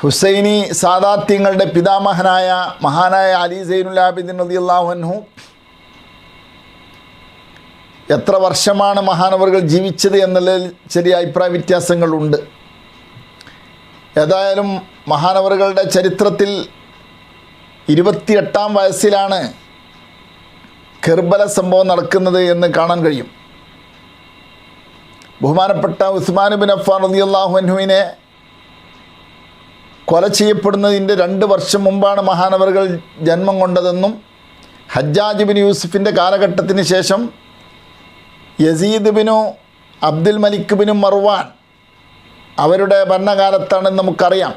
ഹുസൈനി സാദാത്യങ്ങളുടെ പിതാമഹനായ മഹാനായ അലി സൈനുൽ ആബിദീൻ റളിയല്ലാഹു അൻഹു എത്ര വർഷമാണ് മഹാനവറുകൾ ജീവിച്ചത് എന്നുള്ളതിൽ ചെറിയ അഭിപ്രായ വ്യത്യാസങ്ങളുണ്ട്. ഏതായാലും മഹാനവറുകളുടെ ചരിത്രത്തിൽ 28-ാം വയസ്സിലാണ് കെർബല സംഭവം നടക്കുന്നത് എന്ന് കാണാൻ കഴിയും. ബഹുമാനപ്പെട്ട ഉസ്മാൻ ബിൻ അഫ്ഫാൻ റളിയല്ലാഹു അൻഹുവിനെ കൊല ചെയ്യപ്പെടുന്നതിൻ്റെ 2 വർഷം മുമ്പാണ് മഹാനവറുകൾ ജന്മം കൊണ്ടതെന്നും ഹജ്ജാജ് ബിൻ യൂസുഫിൻ്റെ കാലഘട്ടത്തിന് ശേഷം യസീദ് ബിനു അബ്ദുൽ മലിക് ബിനു മർവാൻ അവരുടെ ഭരണകാലത്താണെന്ന് നമുക്കറിയാം.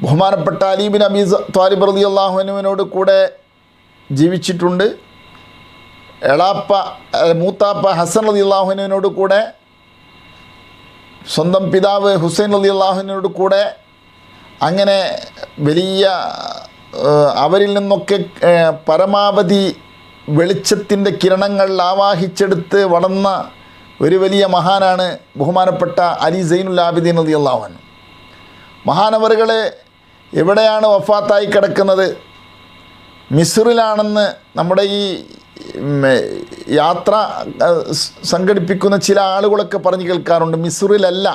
ബഹുമാനപ്പെട്ട അലി ബിൻ അബി ത്വാലിബ് റളിയല്ലാഹു അൻഹുവിനോട് കൂടെ ജീവിച്ചിട്ടുണ്ട്. മൂത്താപ്പ ഹസൻ റളിയല്ലാഹു അൻഹുവിനോട് കൂടെ, സ്വന്തം പിതാവ് ഹുസൈൻ റളിയല്ലാഹു അൻഹുവിനോട് കൂടെ, അങ്ങനെ വലിയ അവരിൽ നിന്നൊക്കെ പരമാവധി വെളിച്ചത്തിൻ്റെ കിരണങ്ങൾ ആവാഹിച്ചെടുത്ത് വളർന്ന ഒരു വലിയ മഹാനാണ് ബഹുമാനപ്പെട്ട അലി സൈനുൽ ആബിദീൻ റളിയല്ലാഹു അൻഹു. മഹാനവറുകൾ എവിടെയാണ് വഫാത്തായി കിടക്കുന്നത്? മിസ്റിലാണെന്ന് നമ്മുടെ ഈ യാത്ര സംഘടിപ്പിക്കുന്ന ചില ആളുകളൊക്കെ പറഞ്ഞു കേൾക്കാറുണ്ട്. മിസ്റിലല്ല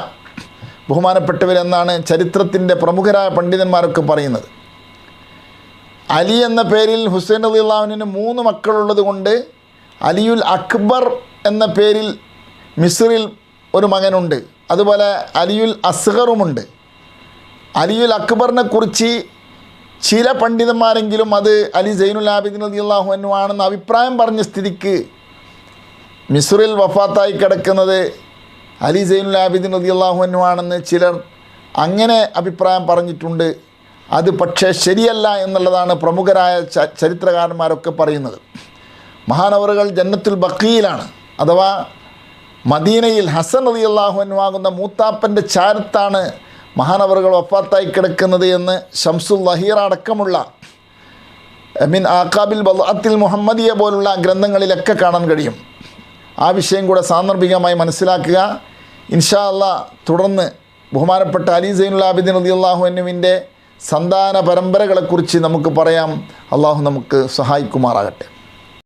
ബഹുമാനപ്പെട്ടവരെന്നാണ് ചരിത്രത്തിൻ്റെ പ്രമുഖരായ പണ്ഡിതന്മാരൊക്കെ പറയുന്നത്. അലി എന്ന പേരിൽ ഹുസൈൻ റളിയല്ലാഹു അൻഹുവിന് 3 മക്കളുള്ളത് കൊണ്ട് അലിയുൽ അക്ബർ എന്ന പേരിൽ മിസ്റിൽ ഒരു മകനുണ്ട്. അതുപോലെ അലിയുൽ അസ്ഗറുമുണ്ട്. അലിയുൽ അക്ബറിനെ കുറിച്ച് ചില പണ്ഡിതന്മാരെങ്കിലും അത് അലി സൈനുൽ ആബിദീൻ റളിയല്ലാഹു അൻഹു ആണെന്ന് അഭിപ്രായം പറഞ്ഞ സ്ഥിതിക്ക് മിസ്റിൽ വഫാത്തായി കിടക്കുന്നത് അലി സൈനുൽ ആബിദീൻ റളിയല്ലാഹു അൻഹു ആണെന്ന് ചിലർ അങ്ങനെ അഭിപ്രായം പറഞ്ഞിട്ടുണ്ട്. അത് പക്ഷേ ശരിയല്ല എന്നുള്ളതാണ് പ്രമുഖരായ ചരിത്രകാരന്മാരൊക്കെ പറയുന്നത്. മഹാനവറുകൾ ജന്നത്തുൽ ബഖീലാണ്, അഥവാ മദീനയിൽ ഹസൻ റളിയല്ലാഹു അൻഹു ആകുന്ന മൂത്താപ്പൻ്റെ ചാരത്താണ് മഹാനവറുകൾ വഫാത്തായി കിടക്കുന്നത് എന്ന് ശംസുൽ ലഹീറ അടക്കമുള്ള മിൻ ആഖാബിൽ ബദ്അത്തിൽ മുഹമ്മദിയ പോലുള്ള ഗ്രന്ഥങ്ങളിലൊക്കെ കാണാൻ കഴിയും. ആ വിഷയം കൂടെ സാന്ദർഭികമായി മനസ്സിലാക്കുക. ഇൻഷാ അല്ലാഹ് തുടർന്ന് ബഹുമാനപ്പെട്ട അലി സൈനുൽ ആബിദീൻ റളിയല്ലാഹു അൻഹുവിൻ്റെ സന്താന പരമ്പരകളെക്കുറിച്ച് നമുക്ക് പറയാം. അള്ളാഹു നമുക്ക് സഹായിക്കുമാറാകട്ടെ.